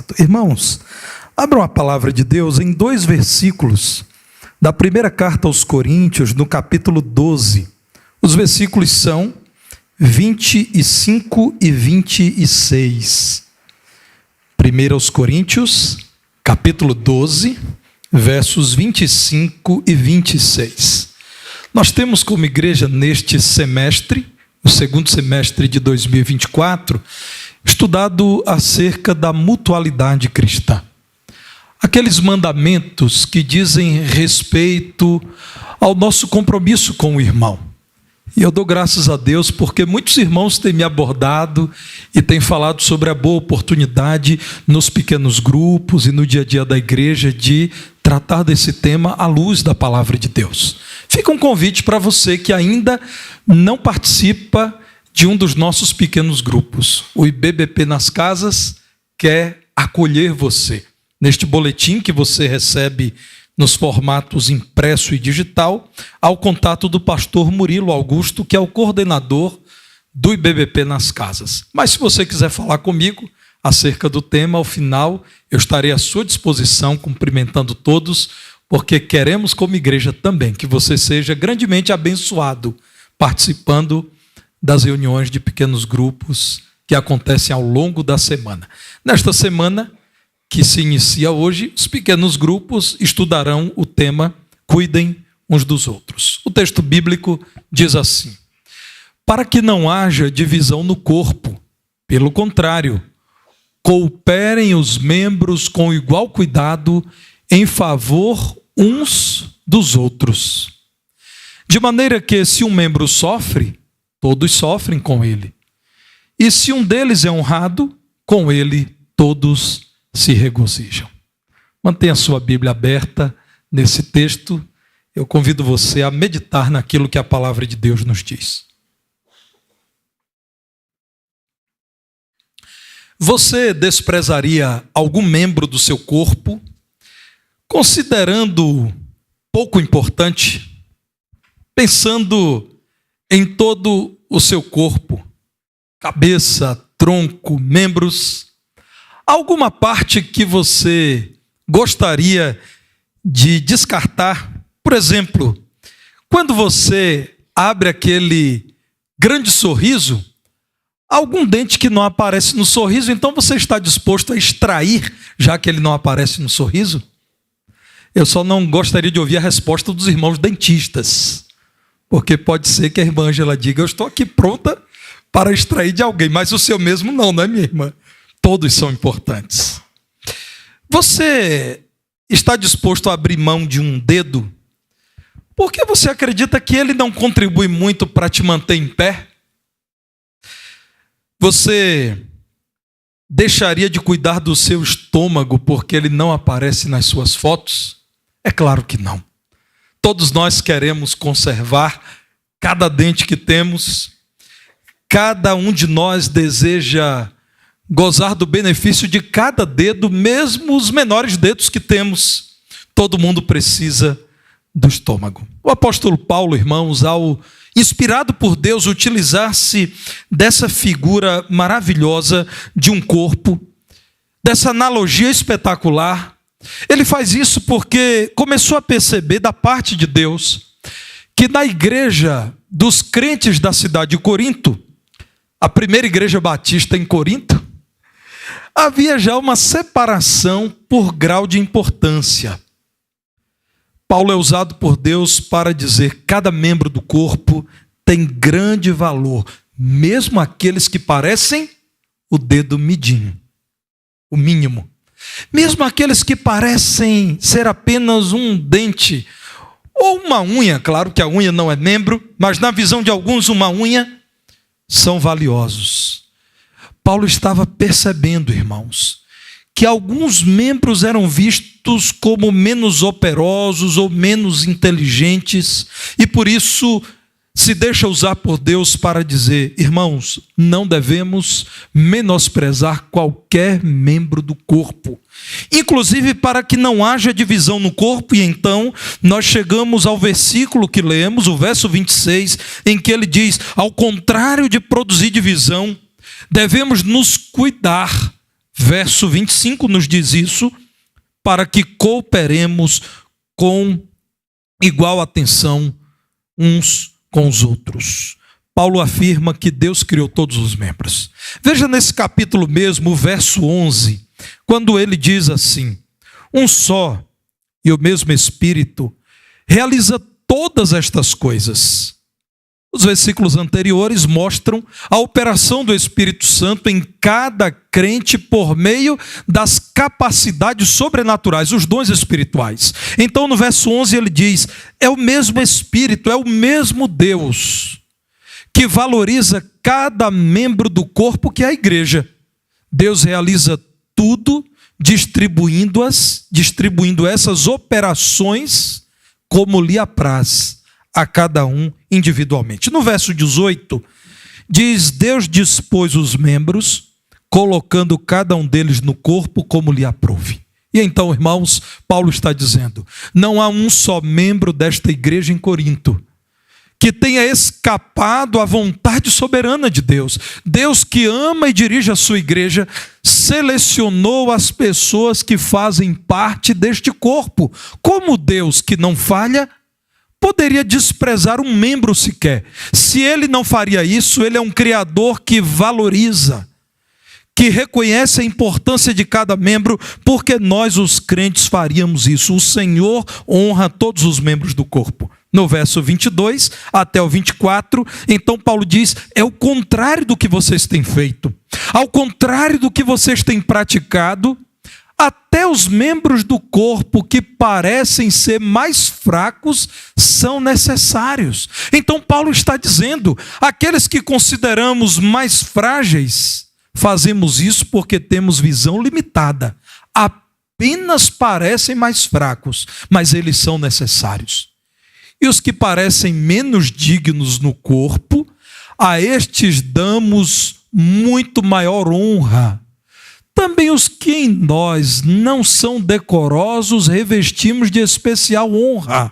passado. Irmãos, abram a palavra de Deus em 2 versículos da primeira carta aos Coríntios, no capítulo 12. Os versículos são 25 e 26. 1 aos Coríntios, capítulo 12, versos 25 e 26. Nós temos como igreja neste semestre, o segundo semestre de 2024, estudado acerca da mutualidade cristã. Aqueles mandamentos que dizem respeito ao nosso compromisso com o irmão. E eu dou graças a Deus porque muitos irmãos têm me abordado e têm falado sobre a boa oportunidade nos pequenos grupos e no dia a dia da igreja de tratar desse tema à luz da palavra de Deus. Fica um convite para você que ainda não participa de um dos nossos pequenos grupos. O IBBP nas Casas quer acolher você. Neste boletim que você recebe nos formatos impresso e digital, ao contato do pastor Murilo Augusto, que é o coordenador do IBBP nas Casas. Mas se você quiser falar comigo acerca do tema, ao final eu estarei à sua disposição, cumprimentando todos, porque queremos como igreja também que você seja grandemente abençoado, participando das reuniões de pequenos grupos que acontecem ao longo da semana. Nesta semana, que se inicia hoje, os pequenos grupos estudarão o tema Cuidem uns dos outros. O texto bíblico diz assim: para que não haja divisão no corpo, pelo contrário, cooperem os membros com igual cuidado em favor uns dos outros. De maneira que, se um membro sofre, todos sofrem com ele. E se um deles é honrado, com ele todos se regozijam. Mantenha sua Bíblia aberta nesse texto. Eu convido você a meditar naquilo que a palavra de Deus nos diz. Você desprezaria algum membro do seu corpo, considerando pouco importante, pensando em todo o seu corpo, cabeça, tronco, membros, alguma parte que você gostaria de descartar? Por exemplo, quando você abre aquele grande sorriso, algum dente que não aparece no sorriso, então você está disposto a extrair, já que ele não aparece no sorriso? Eu só não gostaria de ouvir a resposta dos irmãos dentistas, porque pode ser que a irmã Ângela diga: eu estou aqui pronta para extrair de alguém, mas o seu mesmo não, né, minha irmã? Todos são importantes. Você está disposto a abrir mão de um dedo porque você acredita que ele não contribui muito para te manter em pé? Você deixaria de cuidar do seu estômago porque ele não aparece nas suas fotos? É claro que não. Todos nós queremos conservar cada dente que temos. Cada um de nós deseja gozar do benefício de cada dedo, mesmo os menores dedos que temos. Todo mundo precisa do estômago. O apóstolo Paulo, irmãos, ao inspirado por Deus, utilizar-se dessa figura maravilhosa de um corpo, dessa analogia espetacular, ele faz isso porque começou a perceber da parte de Deus que na igreja dos crentes da cidade de Corinto, a primeira igreja batista em Corinto, havia já uma separação por grau de importância. Paulo é usado por Deus para dizer que cada membro do corpo tem grande valor, mesmo aqueles que parecem o dedo midinho, o mínimo. Mesmo aqueles que parecem ser apenas um dente ou uma unha, claro que a unha não é membro, mas na visão de alguns uma unha, são valiosos. Paulo estava percebendo, irmãos, que alguns membros eram vistos como menos operosos ou menos inteligentes, e por isso se deixa usar por Deus para dizer: irmãos, não devemos menosprezar qualquer membro do corpo, inclusive para que não haja divisão no corpo. E então nós chegamos ao versículo que lemos, o verso 26, em que ele diz: ao contrário de produzir divisão, devemos nos cuidar Verso 25 nos diz isso, para que cooperemos com igual atenção uns com os outros. Paulo afirma que Deus criou todos os membros. Veja nesse capítulo mesmo, o verso 11, quando ele diz assim: um só e o mesmo Espírito realiza todas estas coisas. Os versículos anteriores mostram a operação do Espírito Santo em cada crente por meio das capacidades sobrenaturais, os dons espirituais. Então no verso 11 ele diz: é o mesmo Espírito, é o mesmo Deus que valoriza cada membro do corpo, que é a igreja. Deus realiza tudo distribuindo essas operações como lhe apraz a cada um individualmente. No verso 18, diz: Deus dispôs os membros, colocando cada um deles no corpo como lhe aprouve. E então, irmãos, Paulo está dizendo: não há um só membro desta igreja em Corinto que tenha escapado à vontade soberana de Deus. Deus, que ama e dirige a sua igreja, selecionou as pessoas que fazem parte deste corpo. Como Deus, que não falha, poderia desprezar um membro sequer? Se ele não faria isso, ele é um criador que valoriza, que reconhece a importância de cada membro, porque nós, os crentes, faríamos isso. O Senhor honra todos os membros do corpo. No verso 22 até o 24, então Paulo diz: é o contrário do que vocês têm feito. Ao contrário do que vocês têm praticado, até os membros do corpo que parecem ser mais fracos são necessários. Então Paulo está dizendo: aqueles que consideramos mais frágeis, fazemos isso porque temos visão limitada. Apenas parecem mais fracos, mas eles são necessários. E os que parecem menos dignos no corpo, a estes damos muito maior honra. Também os que em nós não são decorosos revestimos de especial honra.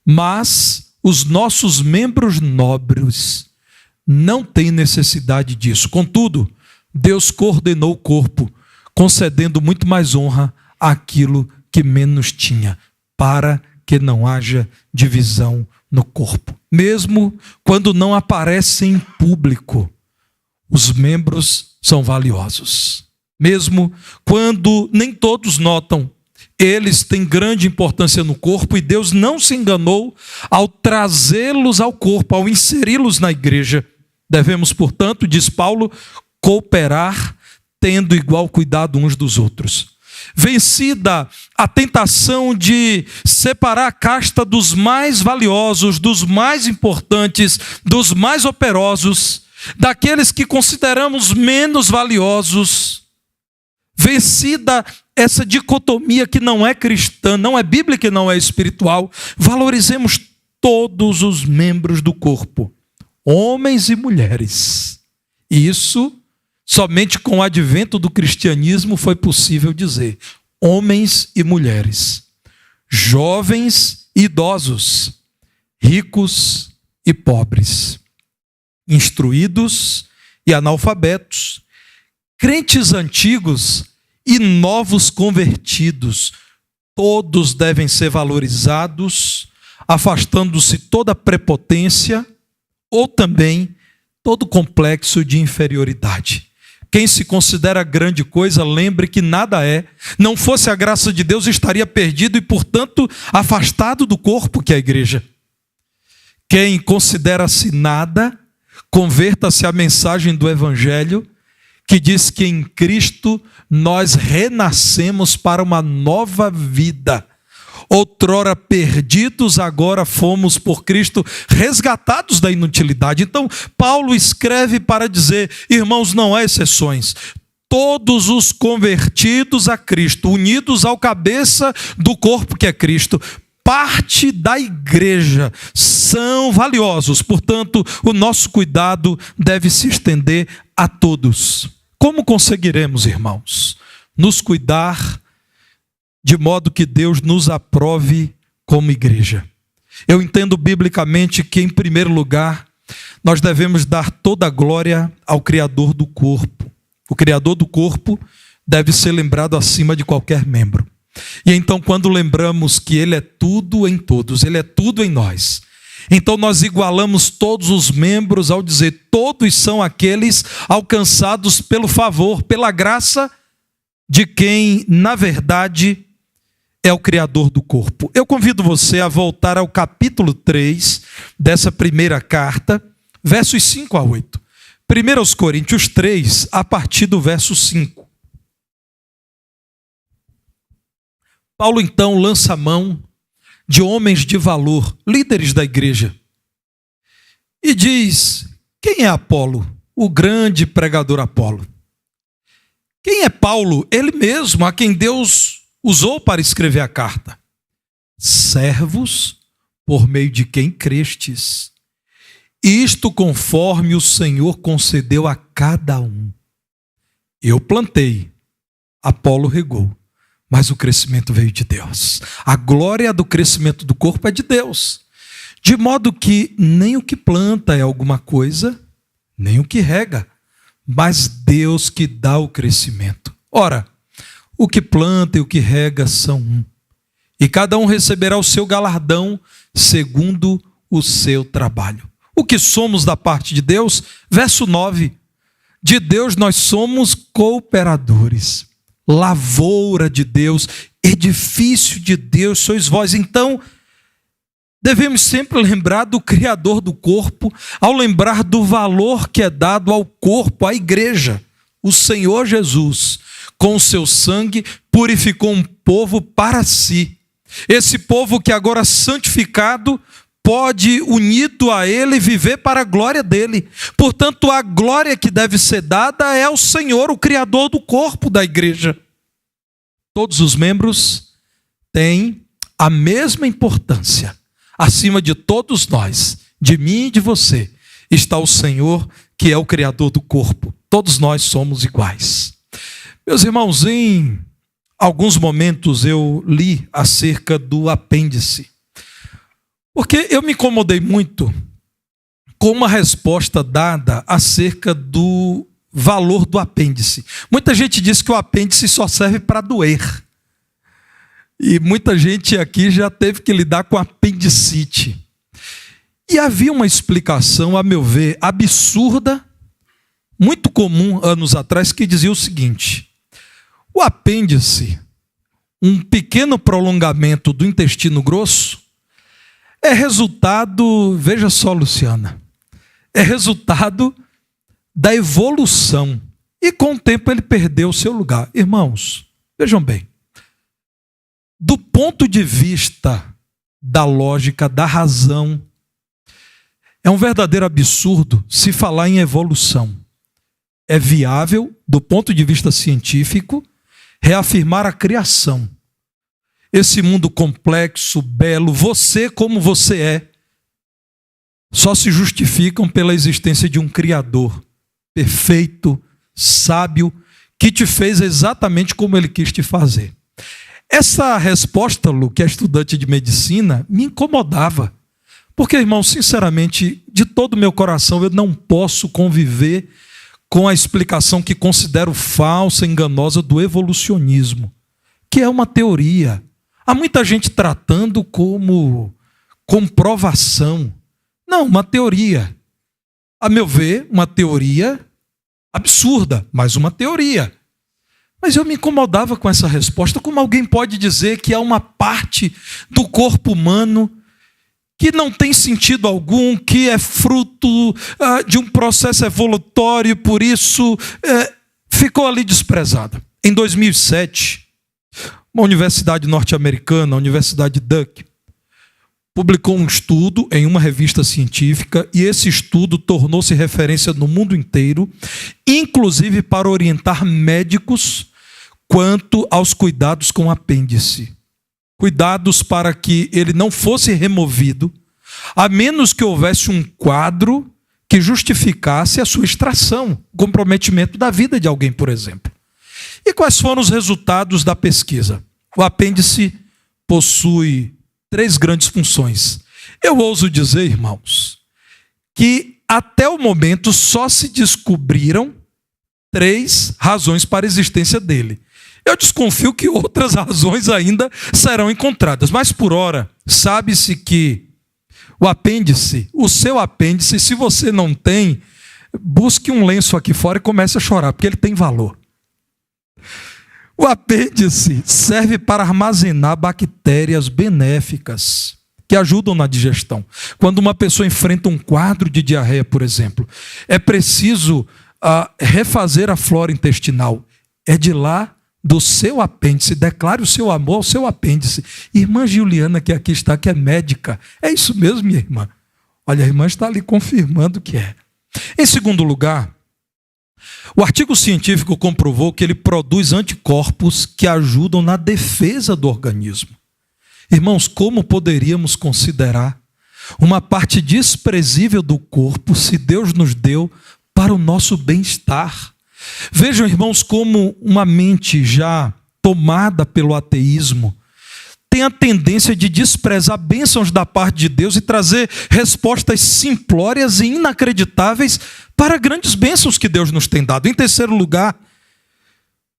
Mas os nossos membros nobres não têm necessidade disso. Contudo, Deus coordenou o corpo, concedendo muito mais honra àquilo que menos tinha, para que não haja divisão no corpo. Mesmo quando não aparecem em público, os membros são valiosos. Mesmo quando nem todos notam, eles têm grande importância no corpo, e Deus não se enganou ao trazê-los ao corpo, ao inseri-los na igreja. Devemos, portanto, diz Paulo, cooperar, tendo igual cuidado uns dos outros. Vencida a tentação de separar a casta dos mais valiosos, dos mais importantes, dos mais operosos, daqueles que consideramos menos valiosos, vencida essa dicotomia que não é cristã, não é bíblica e não é espiritual, valorizemos todos os membros do corpo, homens e mulheres. E isso, somente com o advento do cristianismo foi possível dizer: homens e mulheres, jovens e idosos, ricos e pobres, instruídos e analfabetos, crentes antigos e novos convertidos, todos devem ser valorizados, afastando-se toda prepotência ou também todo complexo de inferioridade. Quem se considera grande coisa, lembre que nada é. Não fosse a graça de Deus, estaria perdido e, portanto, afastado do corpo que é a igreja. Quem considera-se nada, converta-se à mensagem do Evangelho, que diz que em Cristo nós renascemos para uma nova vida. Outrora perdidos, agora fomos por Cristo resgatados da inutilidade. Então, Paulo escreve para dizer: irmãos, não há exceções. Todos os convertidos a Cristo, unidos ao cabeça do corpo que é Cristo, parte da igreja, são valiosos. Portanto, o nosso cuidado deve se estender a todos. Como conseguiremos, irmãos, nos cuidar de modo que Deus nos aprove como igreja? Eu entendo biblicamente que, em primeiro lugar, nós devemos dar toda a glória ao Criador do corpo. O Criador do corpo deve ser lembrado acima de qualquer membro. E então, quando lembramos que Ele é tudo em todos, Ele é tudo em nós, então nós igualamos todos os membros ao dizer: todos são aqueles alcançados pelo favor, pela graça de quem, na verdade, é o Criador do corpo. Eu convido você a voltar ao capítulo 3 dessa primeira carta, versos 5 a 8. 1 Coríntios 3, a partir do verso 5. Paulo então lança a mão de homens de valor, líderes da igreja, e diz: quem é Apolo? O grande pregador Apolo. Quem é Paulo? Ele mesmo, a quem Deus usou para escrever a carta. Servos por meio de quem crestes. Isto conforme o Senhor concedeu a cada um. Eu plantei, Apolo regou, mas o crescimento veio de Deus. A glória do crescimento do corpo é de Deus. De modo que nem o que planta é alguma coisa, nem o que rega, mas Deus que dá o crescimento. Ora, o que planta e o que rega são um, e cada um receberá o seu galardão segundo o seu trabalho. O que somos da parte de Deus? Verso 9. De Deus nós somos cooperadores. Lavoura de Deus, edifício de Deus sois vós. Então, devemos sempre lembrar do Criador do corpo, ao lembrar do valor que é dado ao corpo, à igreja. O Senhor Jesus, com o seu sangue, purificou um povo para si. Esse povo que agora santificado, pode, unido a Ele, viver para a glória dEle. Portanto, a glória que deve ser dada é ao Senhor, o Criador do corpo da igreja. Todos os membros têm a mesma importância. Acima de todos nós, de mim e de você, está o Senhor, que é o Criador do corpo. Todos nós somos iguais. Meus irmãos, em alguns momentos eu li acerca do apêndice. Porque eu me incomodei muito com uma resposta dada acerca do valor do apêndice. Muita gente diz que o apêndice só serve para doer. E muita gente aqui já teve que lidar com apendicite. E havia uma explicação, a meu ver, absurda, muito comum anos atrás, que dizia o seguinte: o apêndice, um pequeno prolongamento do intestino grosso, é resultado, veja só, Luciana, é resultado da evolução. E com o tempo ele perdeu o seu lugar. Irmãos, vejam bem, do ponto de vista da lógica, da razão, é um verdadeiro absurdo se falar em evolução. É viável, do ponto de vista científico, reafirmar a criação. Esse mundo complexo, belo, você como você é, só se justificam pela existência de um Criador perfeito, sábio, que te fez exatamente como Ele quis te fazer. Essa resposta, Lu, que é estudante de medicina, me incomodava. Porque, irmão, sinceramente, de todo o meu coração, eu não posso conviver com a explicação que considero falsa, enganosa do evolucionismo, que é uma teoria. Há muita gente tratando como comprovação. Não, uma teoria. A meu ver, uma teoria absurda, mas uma teoria. Mas eu me incomodava com essa resposta. Como alguém pode dizer que há uma parte do corpo humano que não tem sentido algum, que é fruto de um processo evolutório, por isso ficou ali desprezada. Em 2007, uma universidade norte-americana, a Universidade Duke, publicou um estudo em uma revista científica, e esse estudo tornou-se referência no mundo inteiro, inclusive para orientar médicos quanto aos cuidados com o apêndice. Cuidados para que ele não fosse removido, a menos que houvesse um quadro que justificasse a sua extração, comprometimento da vida de alguém, por exemplo. E quais foram os resultados da pesquisa? O apêndice possui 3 grandes funções. Eu ouso dizer, irmãos, que até o momento só se descobriram 3 razões para a existência dele. Eu desconfio que outras razões ainda serão encontradas, mas por ora, sabe-se que o apêndice, o seu apêndice, se você não tem, busque um lenço aqui fora e comece a chorar, porque ele tem valor. O apêndice serve para armazenar bactérias benéficas que ajudam na digestão. Quando uma pessoa enfrenta um quadro de diarreia, por exemplo, é preciso refazer a flora intestinal. É de lá do seu apêndice. Declare o seu amor ao seu apêndice. Irmã Juliana, que aqui está, que é médica. É isso mesmo, minha irmã? Olha, a irmã está ali confirmando que é. Em segundo lugar, o artigo científico comprovou que ele produz anticorpos que ajudam na defesa do organismo. Irmãos, como poderíamos considerar uma parte desprezível do corpo se Deus nos deu para o nosso bem-estar? Vejam, irmãos, como uma mente já tomada pelo ateísmo tem a tendência de desprezar bênçãos da parte de Deus e trazer respostas simplórias e inacreditáveis para grandes bênçãos que Deus nos tem dado. Em terceiro lugar,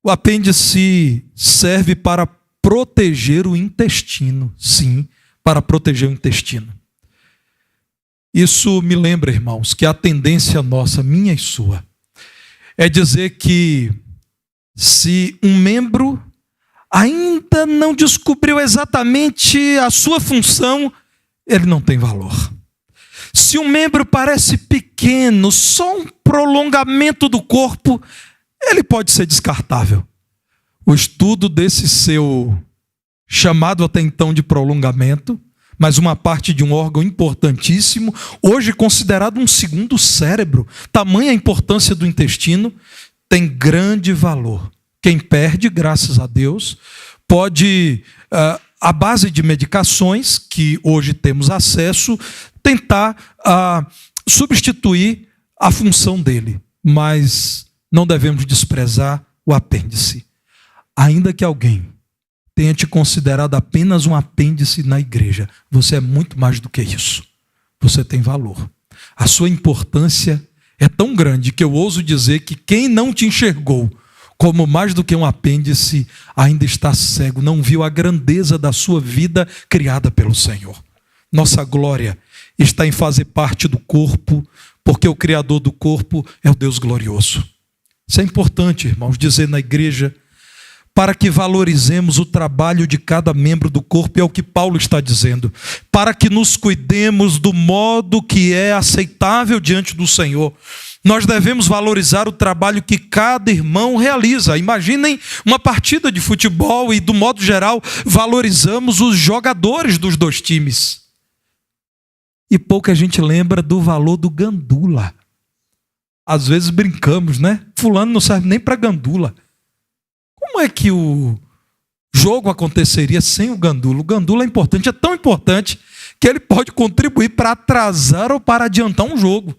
o apêndice serve para proteger o intestino. Sim, para proteger o intestino. Isso me lembra, irmãos, que a tendência nossa, minha e sua, é dizer que se um membro ainda não descobriu exatamente a sua função, ele não tem valor. Se um membro parece pequeno, só um prolongamento do corpo, ele pode ser descartável. O estudo desse seu chamado até então de prolongamento, mas uma parte de um órgão importantíssimo, hoje considerado um segundo cérebro, tamanha a importância do intestino, tem grande valor. Quem perde, graças a Deus, pode, à base de medicações que hoje temos acesso, tentar substituir a função dele. Mas não devemos desprezar o apêndice. Ainda que alguém tenha te considerado apenas um apêndice na igreja, você é muito mais do que isso. Você tem valor. A sua importância é tão grande que eu ouso dizer que quem não te enxergou como mais do que um apêndice ainda está cego, não viu a grandeza da sua vida criada pelo Senhor. Nossa glória está em fazer parte do corpo, porque o Criador do corpo é o Deus glorioso. Isso é importante, irmãos, dizer na igreja, para que valorizemos o trabalho de cada membro do corpo, é o que Paulo está dizendo, para que nos cuidemos do modo que é aceitável diante do Senhor. Nós devemos valorizar o trabalho que cada irmão realiza. Imaginem uma partida de futebol e, do modo geral, valorizamos os jogadores dos dois times. E pouca gente lembra do valor do gandula. Às vezes brincamos, né? Fulano não serve nem para gandula. Como é que o jogo aconteceria sem o gandula? O gandula é importante, é tão importante que ele pode contribuir para atrasar ou para adiantar um jogo.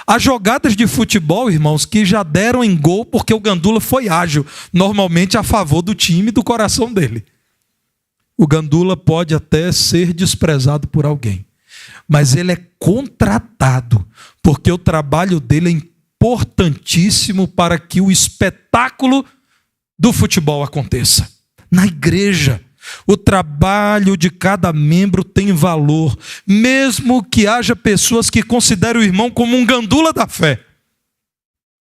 Há jogadas de futebol, irmãos, que já deram em gol porque o gandula foi ágil, normalmente a favor do time e do coração dele. O gandula pode até ser desprezado por alguém, mas ele é contratado, porque o trabalho dele é importantíssimo para que o espetáculo do futebol aconteça. Na igreja, o trabalho de cada membro tem valor, mesmo que haja pessoas que considerem o irmão como um gandula da fé.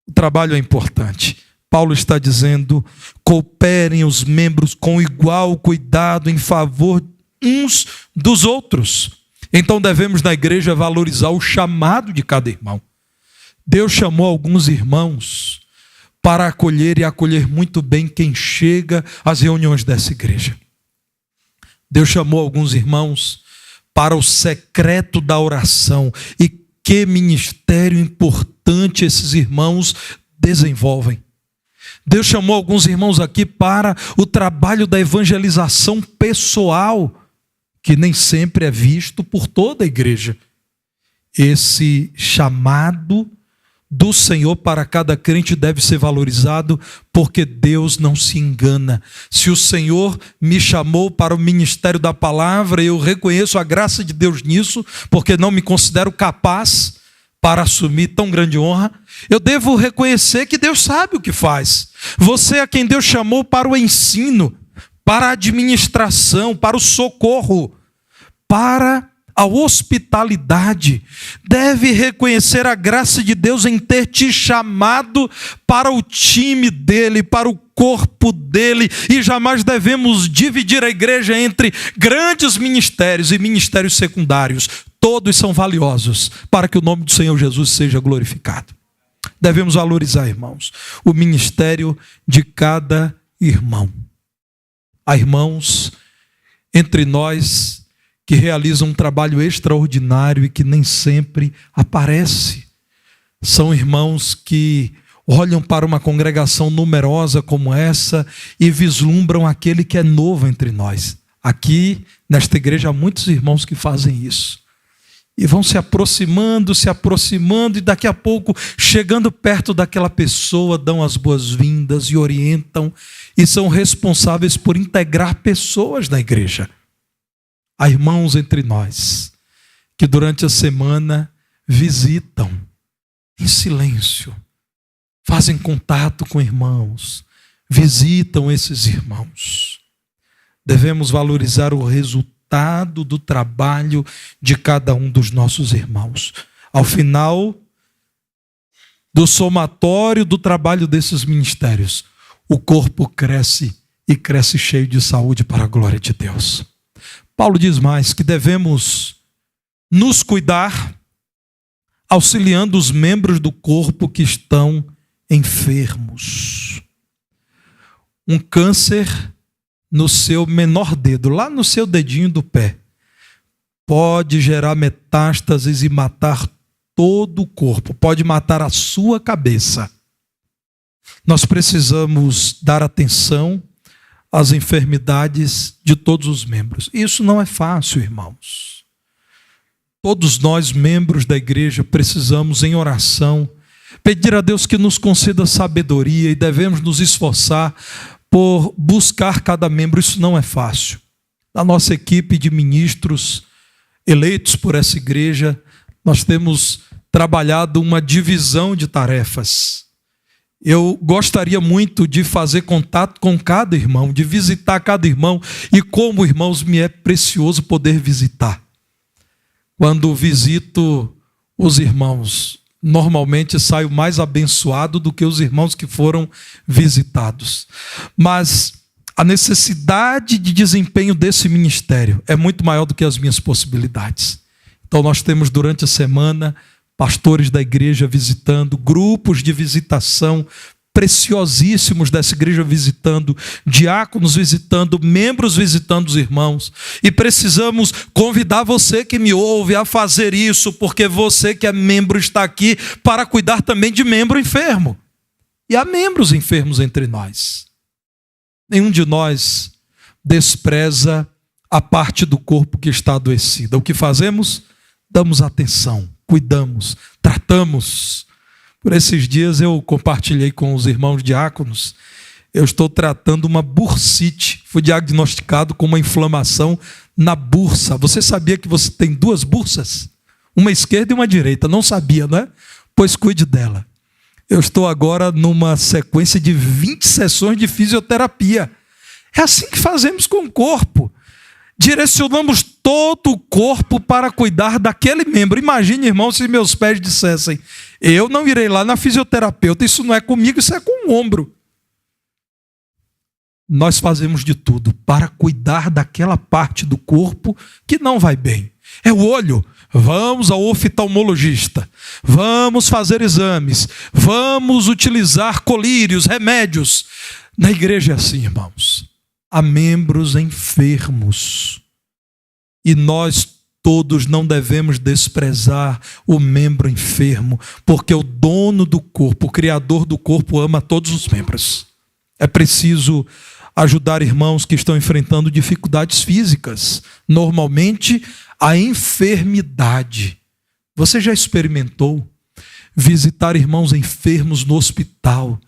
O trabalho é importante. Paulo está dizendo, cooperem os membros com igual cuidado em favor uns dos outros. Então devemos na igreja valorizar o chamado de cada irmão. Deus chamou alguns irmãos para acolher e acolher muito bem quem chega às reuniões dessa igreja. Deus chamou alguns irmãos para o secreto da oração. E que ministério importante esses irmãos desenvolvem. Deus chamou alguns irmãos aqui para o trabalho da evangelização pessoal, que nem sempre é visto por toda a igreja. Esse chamado do Senhor para cada crente deve ser valorizado, porque Deus não se engana. Se o Senhor me chamou para o ministério da palavra, eu reconheço a graça de Deus nisso, porque não me considero capaz para assumir tão grande honra, eu devo reconhecer que Deus sabe o que faz. Você é quem Deus chamou para o ensino, para a administração, para o socorro, para a hospitalidade. Deve reconhecer a graça de Deus em ter te chamado para o time dele, para o corpo dele, e jamais devemos dividir a igreja entre grandes ministérios e ministérios secundários. Todos são valiosos para que o nome do Senhor Jesus seja glorificado. Devemos valorizar, irmãos, o ministério de cada irmão. Há irmãos entre nós que realizam um trabalho extraordinário e que nem sempre aparece. São irmãos que olham para uma congregação numerosa como essa e vislumbram aquele que é novo entre nós. Aqui, nesta igreja, há muitos irmãos que fazem isso. E vão se aproximando, e daqui a pouco, chegando perto daquela pessoa, dão as boas-vindas e orientam, e são responsáveis por integrar pessoas na igreja. Há irmãos entre nós que durante a semana visitam em silêncio, fazem contato com irmãos, visitam esses irmãos. Devemos valorizar o resultado do trabalho de cada um dos nossos irmãos. Ao final do somatório do trabalho desses ministérios, o corpo cresce e cresce cheio de saúde para a glória de Deus. Paulo diz mais que devemos nos cuidar auxiliando os membros do corpo que estão enfermos. Um câncer no seu menor dedo, lá no seu dedinho do pé, pode gerar metástases e matar todo o corpo, pode matar a sua cabeça. Nós precisamos dar atenção às enfermidades de todos os membros. Isso não é fácil, irmãos. Todos nós, membros da igreja, precisamos, em oração, pedir a Deus que nos conceda sabedoria e devemos nos esforçar por buscar cada membro. Isso não é fácil. Na nossa equipe de ministros eleitos por essa igreja, nós temos trabalhado uma divisão de tarefas. Eu gostaria muito de fazer contato com cada irmão, de visitar cada irmão, e como, irmãos, me é precioso poder visitar. Quando visito os irmãos, normalmente saio mais abençoado do que os irmãos que foram visitados. Mas a necessidade de desempenho desse ministério é muito maior do que as minhas possibilidades. Então nós temos durante a semana pastores da igreja visitando, grupos de visitação preciosíssimos dessa igreja visitando, diáconos visitando, membros visitando os irmãos. E precisamos convidar você que me ouve a fazer isso, porque você que é membro está aqui para cuidar também de membro enfermo. E há membros enfermos entre nós. Nenhum de nós despreza a parte do corpo que está adoecida. O que fazemos? Damos atenção, cuidamos, tratamos. Por esses dias eu compartilhei com os irmãos diáconos, eu estou tratando uma bursite, fui diagnosticado com uma inflamação na bursa. Você sabia que você tem duas bursas? Uma esquerda e uma direita, não sabia, não é? Pois cuide dela. Eu estou agora numa sequência de 20 sessões de fisioterapia. É assim que fazemos com o corpo. Direcionamos todo o corpo para cuidar daquele membro. Imagine, irmão, se meus pés dissessem: eu não irei lá na fisioterapeuta, isso não é comigo, isso é com o ombro. Nós fazemos de tudo para cuidar daquela parte do corpo que não vai bem. É o olho. Vamos ao oftalmologista, vamos fazer exames, vamos utilizar colírios, remédios. Na igreja é assim, irmãos. Há membros enfermos. E nós todos não devemos desprezar o membro enfermo, porque o dono do corpo, o criador do corpo, ama todos os membros. É preciso ajudar irmãos que estão enfrentando dificuldades físicas. Normalmente, a enfermidade. Você já experimentou visitar irmãos enfermos no hospital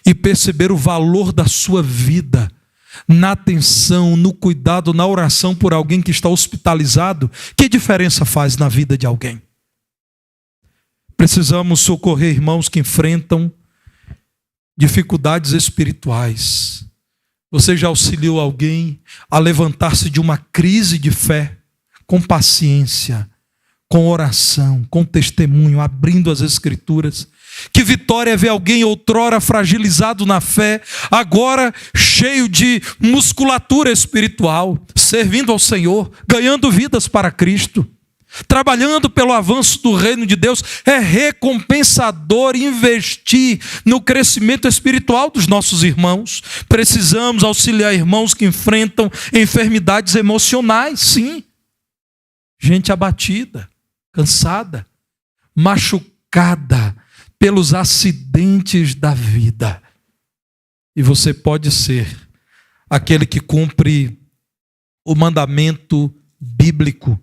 e perceber o valor da sua vida na atenção, no cuidado, na oração por alguém que está hospitalizado? Que diferença faz na vida de alguém? Precisamos socorrer irmãos que enfrentam dificuldades espirituais. Você já auxiliou alguém a levantar-se de uma crise de fé com paciência, com oração, com testemunho, abrindo as Escrituras? Que vitória é ver alguém outrora fragilizado na fé, agora cheio de musculatura espiritual, servindo ao Senhor, ganhando vidas para Cristo, trabalhando pelo avanço do reino de Deus. É recompensador investir no crescimento espiritual dos nossos irmãos. Precisamos auxiliar irmãos que enfrentam enfermidades emocionais, sim. Gente abatida, cansada, machucada pelos acidentes da vida. E você pode ser aquele que cumpre o mandamento bíblico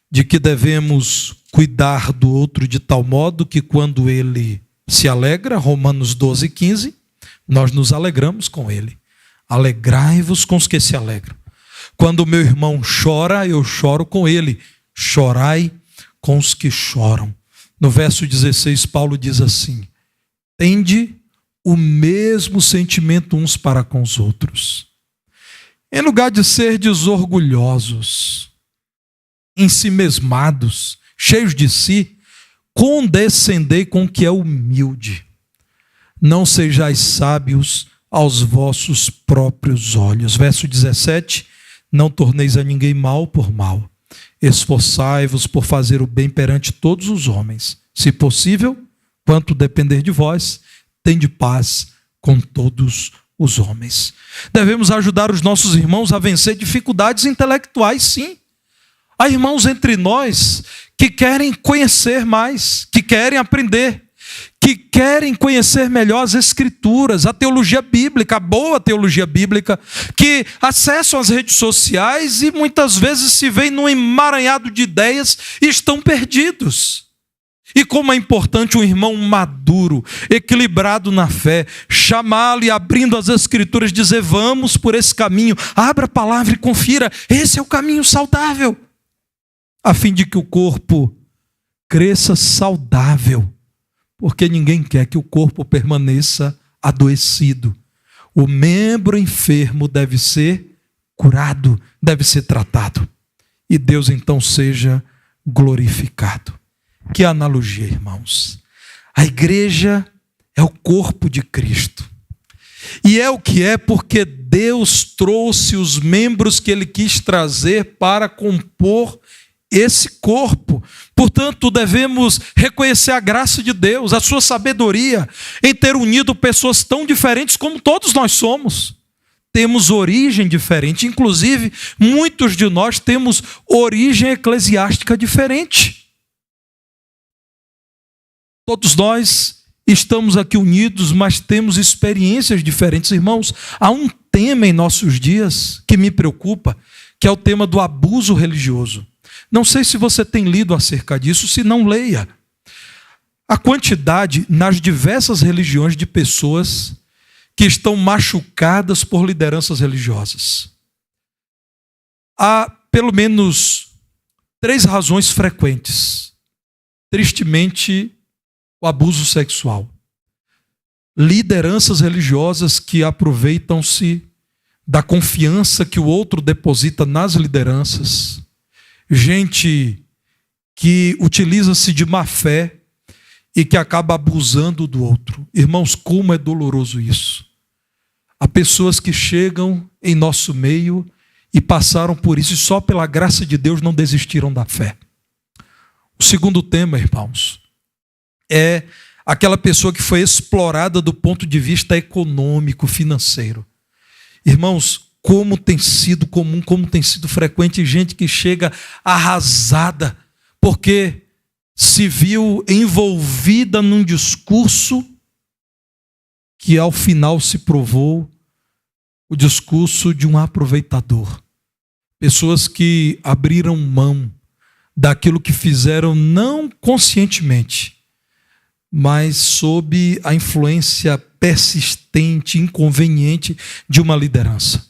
de que devemos cuidar do outro de tal modo que quando ele se alegra, Romanos 12:15, nós nos alegramos com ele. Alegrai-vos com os que se alegram. Quando o meu irmão chora, eu choro com ele. Chorai com os que choram. No verso 16, Paulo diz assim: tende o mesmo sentimento uns para com os outros. Em lugar de serdes orgulhosos, ensimesmados, cheios de si, condescendei com o que é humilde. Não sejais sábios aos vossos próprios olhos. Verso 17, não torneis a ninguém mal por mal. Esforçai-vos por fazer o bem perante todos os homens. Se possível, quanto depender de vós, tende paz com todos os homens. Devemos ajudar os nossos irmãos a vencer dificuldades intelectuais, sim. Há irmãos entre nós que querem conhecer mais, que querem aprender, que querem conhecer melhor as Escrituras, a teologia bíblica, a boa teologia bíblica, que acessam as redes sociais e muitas vezes se veem num emaranhado de ideias e estão perdidos. E como é importante um irmão maduro, equilibrado na fé, chamá-lo e abrindo as Escrituras, dizer: vamos por esse caminho, abra a palavra e confira, esse é o caminho saudável, a fim de que o corpo cresça saudável, porque ninguém quer que o corpo permaneça adoecido. O membro enfermo deve ser curado, deve ser tratado, e Deus então seja glorificado. Que analogia, irmãos! A igreja é o corpo de Cristo, e é o que é porque Deus trouxe os membros que Ele quis trazer para compor esse corpo. Portanto, devemos reconhecer a graça de Deus, a sua sabedoria em ter unido pessoas tão diferentes como todos nós somos. Temos origem diferente, inclusive muitos de nós temos origem eclesiástica diferente. Todos nós estamos aqui unidos, mas temos experiências diferentes. Irmãos, há um tema em nossos dias que me preocupa, que é o tema do abuso religioso. Não sei se você tem lido acerca disso, se não, leia. A quantidade nas diversas religiões de pessoas que estão machucadas por lideranças religiosas. Há pelo menos 3 razões frequentes. Tristemente, o abuso sexual. Lideranças religiosas que aproveitam-se da confiança que o outro deposita nas lideranças. Gente que utiliza-se de má fé e que acaba abusando do outro. Irmãos, como é doloroso isso. Há pessoas que chegam em nosso meio e passaram por isso e só pela graça de Deus não desistiram da fé. O segundo tema, irmãos, é aquela pessoa que foi explorada do ponto de vista econômico, financeiro. Irmãos, como tem sido comum, como tem sido frequente gente que chega arrasada, porque se viu envolvida num discurso que ao final se provou o discurso de um aproveitador. Pessoas que abriram mão daquilo que fizeram não conscientemente, mas sob a influência persistente, inconveniente de uma liderança.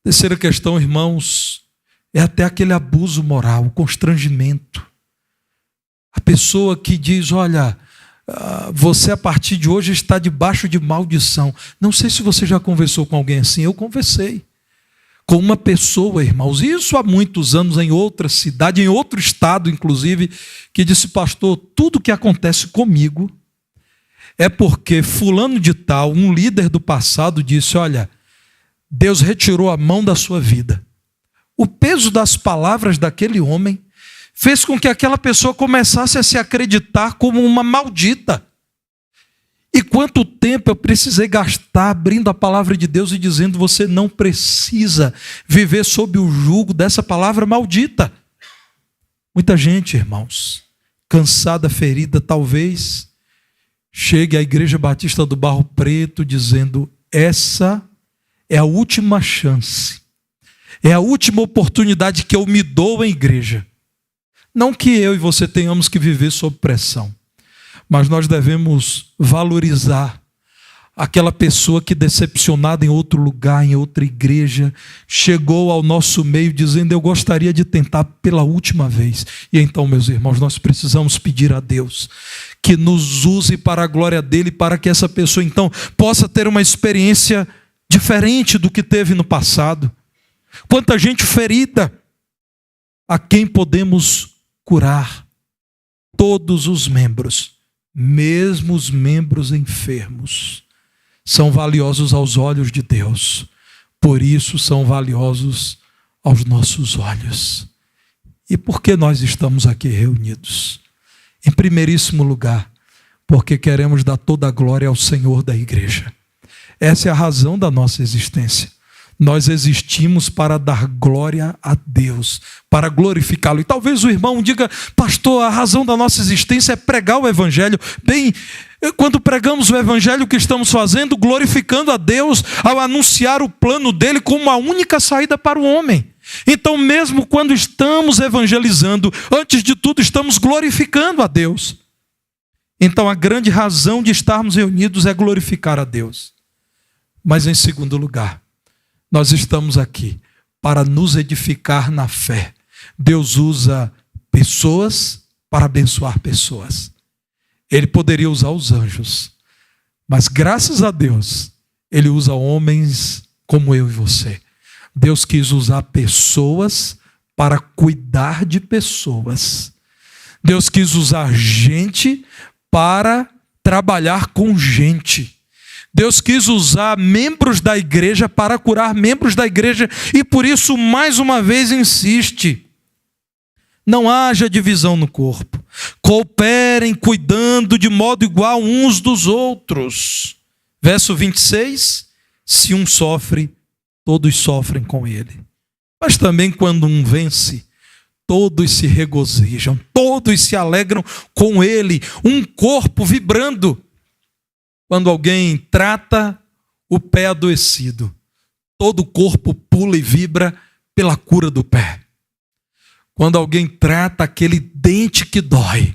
Terceira questão, irmãos, é até aquele abuso moral, o constrangimento. A pessoa que diz, olha, você a partir de hoje está debaixo de maldição. Não sei se você já conversou com alguém assim. Eu conversei com uma pessoa, irmãos, isso há muitos anos, em outra cidade, em outro estado, inclusive, que disse, pastor, tudo que acontece comigo é porque fulano de tal, um líder do passado, disse, olha, Deus retirou a mão da sua vida. O peso das palavras daquele homem fez com que aquela pessoa começasse a se acreditar como uma maldita. E quanto tempo eu precisei gastar abrindo a palavra de Deus e dizendo, você não precisa viver sob o jugo dessa palavra maldita. Muita gente, irmãos, cansada, ferida, talvez chegue à Igreja Batista do Barro Preto dizendo, essa é a última chance, é a última oportunidade que eu me dou em igreja. Não que eu e você tenhamos que viver sob pressão, mas nós devemos valorizar aquela pessoa que, decepcionada em outro lugar, em outra igreja, chegou ao nosso meio dizendo, eu gostaria de tentar pela última vez. E então, meus irmãos, nós precisamos pedir a Deus que nos use para a glória dele, para que essa pessoa então possa ter uma experiência diferente do que teve no passado. Quanta gente ferida, a quem podemos curar? Todos os membros, mesmo os membros enfermos, são valiosos aos olhos de Deus. Por isso são valiosos aos nossos olhos. E por que nós estamos aqui reunidos? Em primeiríssimo lugar, porque queremos dar toda a glória ao Senhor da igreja. Essa é a razão da nossa existência. Nós existimos para dar glória a Deus, para glorificá-lo. E talvez o irmão diga, pastor, a razão da nossa existência é pregar o Evangelho. Bem, quando pregamos o Evangelho, o que estamos fazendo? Glorificando a Deus ao anunciar o plano dele como a única saída para o homem. Então, mesmo quando estamos evangelizando, antes de tudo estamos glorificando a Deus. Então, a grande razão de estarmos reunidos é glorificar a Deus. Mas em segundo lugar, nós estamos aqui para nos edificar na fé. Deus usa pessoas para abençoar pessoas. Ele poderia usar os anjos, mas graças a Deus, Ele usa homens como eu e você. Deus quis usar pessoas para cuidar de pessoas. Deus quis usar gente para trabalhar com gente. Deus quis usar membros da igreja para curar membros da igreja. E por isso, mais uma vez, insiste. Não haja divisão no corpo. Cooperem cuidando de modo igual uns dos outros. Verso 26. Se um sofre, todos sofrem com ele. Mas também quando um vence, todos se regozijam. Todos se alegram com ele. Um corpo vibrando. Quando alguém trata o pé adoecido, todo o corpo pula e vibra pela cura do pé. Quando alguém trata aquele dente que dói,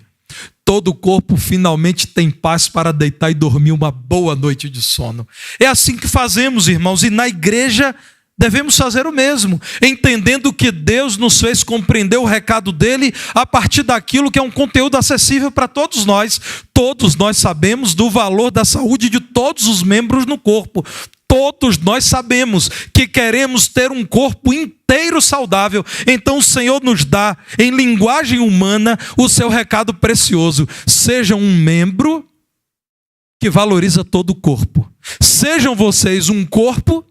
todo o corpo finalmente tem paz para deitar e dormir uma boa noite de sono. É assim que fazemos, irmãos, e na igreja devemos fazer o mesmo, entendendo que Deus nos fez compreender o recado dele a partir daquilo que é um conteúdo acessível para todos nós. Todos nós sabemos do valor da saúde de todos os membros no corpo. Todos nós sabemos que queremos ter um corpo inteiro saudável. Então o Senhor nos dá, em linguagem humana, o seu recado precioso. Seja um membro que valoriza todo o corpo. Sejam vocês um corpo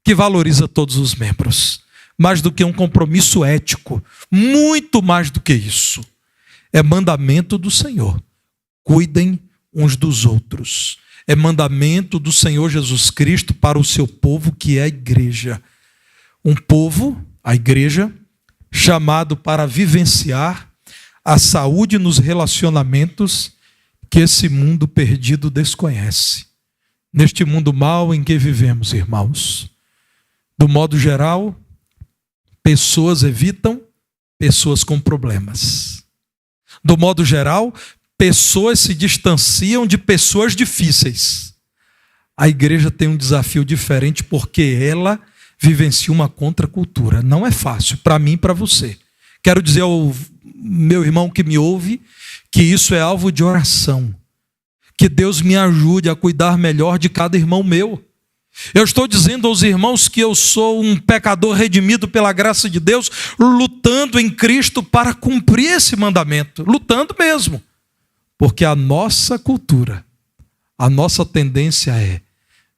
que valoriza todos os membros. Mais do que um compromisso ético, muito mais do que isso. É mandamento do Senhor. Cuidem uns dos outros. É mandamento do Senhor Jesus Cristo para o seu povo, que é a igreja. Um povo, a igreja, chamado para vivenciar a saúde nos relacionamentos que esse mundo perdido desconhece. Neste mundo mau em que vivemos, irmãos, do modo geral, pessoas evitam pessoas com problemas. Do modo geral, pessoas se distanciam de pessoas difíceis. A igreja tem um desafio diferente porque ela vivencia uma contracultura. Não é fácil, para mim e para você. Quero dizer ao meu irmão que me ouve, que isso é alvo de oração. Que Deus me ajude a cuidar melhor de cada irmão meu. Eu estou dizendo aos irmãos que eu sou um pecador redimido pela graça de Deus, lutando em Cristo para cumprir esse mandamento, lutando mesmo. Porque a nossa cultura, a nossa tendência é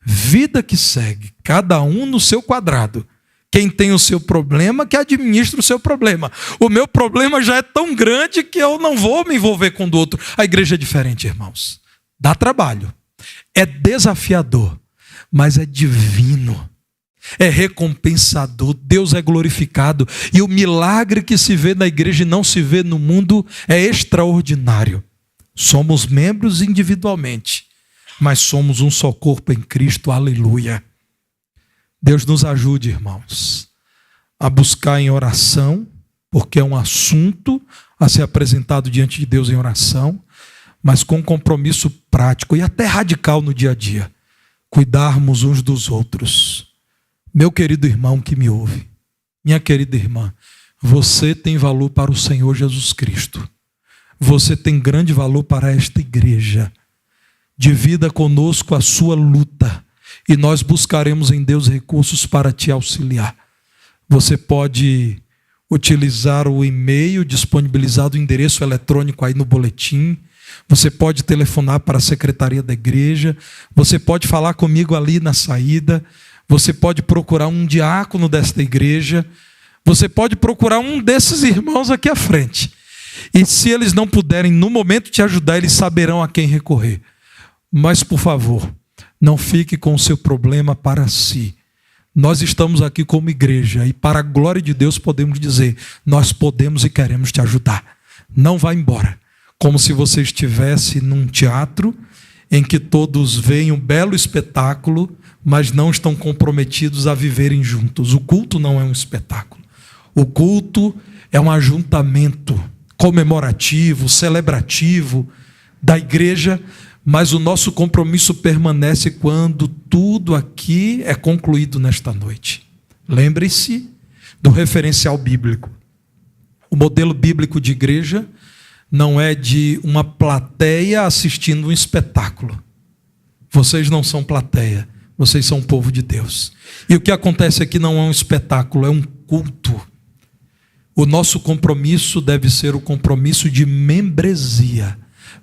vida que segue, cada um no seu quadrado. Quem tem o seu problema, que administra o seu problema. O meu problema já é tão grande que eu não vou me envolver com o do outro. A igreja é diferente, irmãos. Dá trabalho, é desafiador, mas é divino, é recompensador, Deus é glorificado, e o milagre que se vê na igreja e não se vê no mundo é extraordinário. Somos membros individualmente, mas somos um só corpo em Cristo, aleluia. Deus nos ajude, irmãos, a buscar em oração, porque é um assunto a ser apresentado diante de Deus em oração, mas com compromisso prático e até radical no dia a dia. Cuidarmos uns dos outros. Meu querido irmão que me ouve, minha querida irmã, você tem valor para o Senhor Jesus Cristo. Você tem grande valor para esta igreja. Divida conosco a sua luta e nós buscaremos em Deus recursos para te auxiliar. Você pode utilizar o e-mail disponibilizado, o endereço eletrônico aí no boletim. Você pode telefonar para a secretaria da igreja, você pode falar comigo ali na saída, você pode procurar um diácono desta igreja, você pode procurar um desses irmãos aqui à frente. E se eles não puderem no momento te ajudar, eles saberão a quem recorrer. Mas, por favor, não fique com o seu problema para si. Nós estamos aqui como igreja e para a glória de Deus podemos dizer, nós podemos e queremos te ajudar. Não vá embora. Como se você estivesse num teatro em que todos veem um belo espetáculo, mas não estão comprometidos a viverem juntos. O culto não é um espetáculo. O culto é um ajuntamento comemorativo, celebrativo da igreja, mas o nosso compromisso permanece quando tudo aqui é concluído nesta noite. Lembre-se do referencial bíblico. O modelo bíblico de igreja não é de uma plateia assistindo um espetáculo. Vocês não são plateia, vocês são o povo de Deus. E o que acontece aqui não é um espetáculo, é um culto. O nosso compromisso deve ser o compromisso de membresia.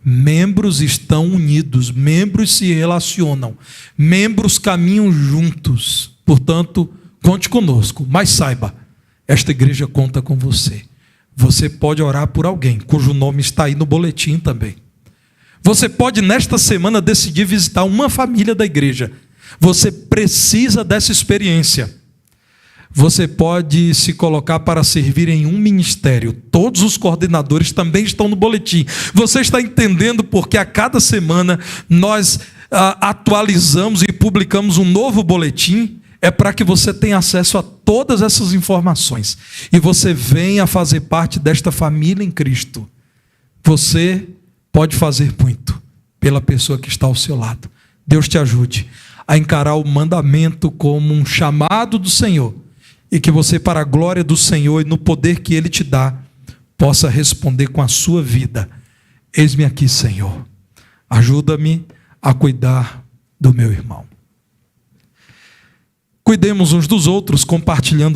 Membros estão unidos, membros se relacionam, membros caminham juntos. Portanto, conte conosco, mas saiba, esta igreja conta com você. Você pode orar por alguém, cujo nome está aí no boletim também. Você pode, nesta semana, decidir visitar uma família da igreja. Você precisa dessa experiência. Você pode se colocar para servir em um ministério. Todos os coordenadores também estão no boletim. Você está entendendo porque a cada semana nós atualizamos e publicamos um novo boletim? É para que você tenha acesso a todas essas informações. E você venha fazer parte desta família em Cristo. Você pode fazer muito pela pessoa que está ao seu lado. Deus te ajude a encarar o mandamento como um chamado do Senhor. E que você, para a glória do Senhor e no poder que Ele te dá, possa responder com a sua vida. Eis-me aqui, Senhor. Ajuda-me a cuidar do meu irmão. Cuidemos uns dos outros, compartilhando